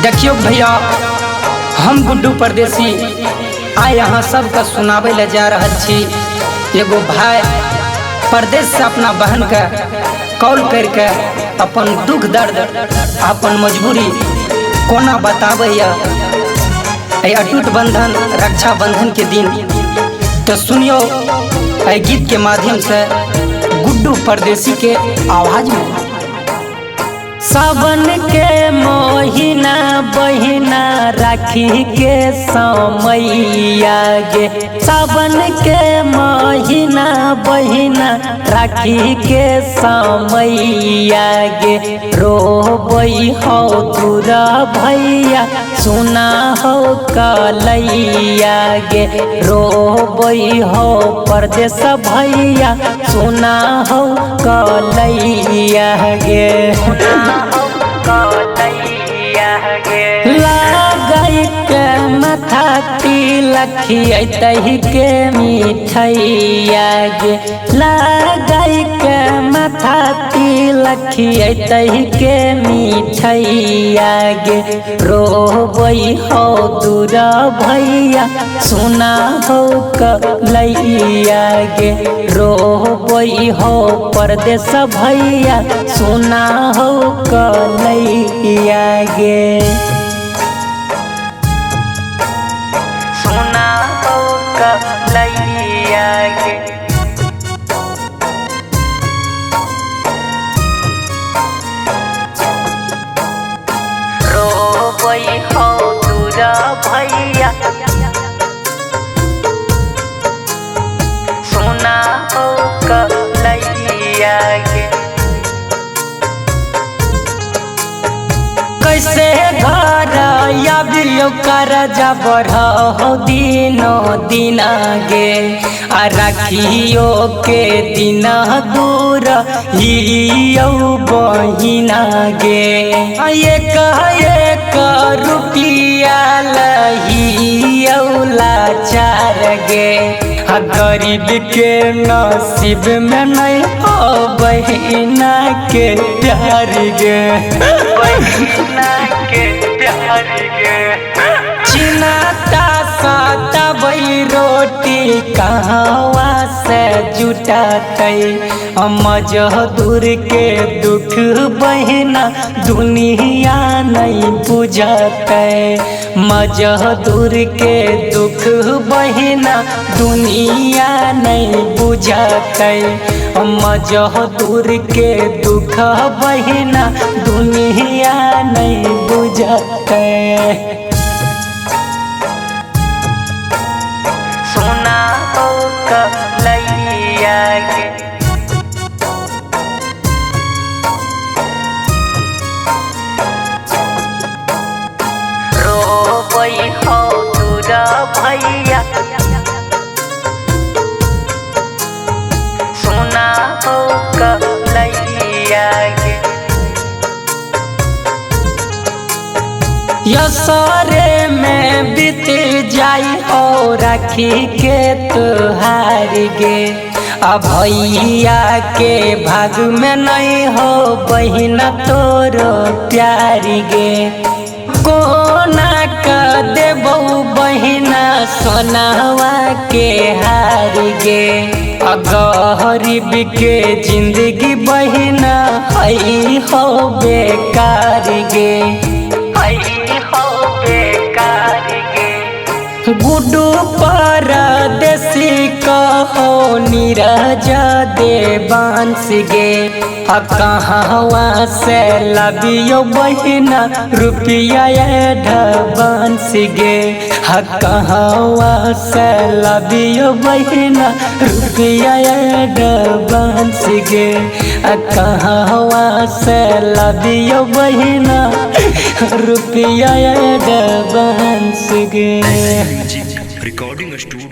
देखियो भैया, हम गुड्डू परदेसी आए यहाँ सबका सुनावे ले जा रहा छी। एगो भाई परदेश से अपना बहन का कॉल करके अपन दुख दर्द अपन मजबूरी कोना बतावे अटूट बंधन रक्षा बंधन के दिन। तो सुनियो गीत के माध्यम से गुड्डू परदेसी के आवाज में। सावन के महीना बहिना राखी के समैया गे, सावन के महीना बहिना राखी के समैया गे। रोबई हो दूरा भैया सुना हो कलैया गे, रोबई हो परदेस भैया सुना हो कलैया गे। लागई के माथा तिलखिया तही के मिठैया गे, लागई के माथा तिलखिया तही के मिठैया गे। रोबई हो दूरा भैया सुना हो कलैया गे, रोबई हो परदेस भैया सुना हो कलैया गे। सुना हो कलैया गे। रोबई हो दूरा भैया सुना हो कलैया गे। कैसे घर आबियो कर जबर हो दिनो दिन गे, आ राखियो के दिन दूर हियो बहिना गे। एक रुपया लहियो लाचार गे, गरीब के नसीब में नहीं हो बहिना के प्यार गे, बहिना के प्यार गे। चिनाता सतबई रोटी कहवा से जुटाते, मजदूर के दुख बहिना दुनिया नहीं बुझते, मजदूर के दुख बहिना दुनिया नहीं बुझते, मजदूर के दुख बहिना दुनिया नहीं बुझते। सुना हो कलैया गे। रोबई हो दूरा भैया सुना हो कलैया गे। यसरे में बीत जाई हो राखी के त्योहार गे, आ भैया के भाग में नहीं हो बहिना तोरो प्यार गे। कोना का देबो बहिना सोनावा के हार गे, गरीब के जिंदगी बहिना हई हो बेकार गे, हई हो बेकार गे। गुड्डू परदेसी कहो नीरज देवांश गे, कहवा से लबियो बहिना रुपया एडवांस गे, कहवा से लबियो बहिना रुपया एडवांस गे, कहवा से लबियो बहिना रुपया एडवांस गे। Recording studio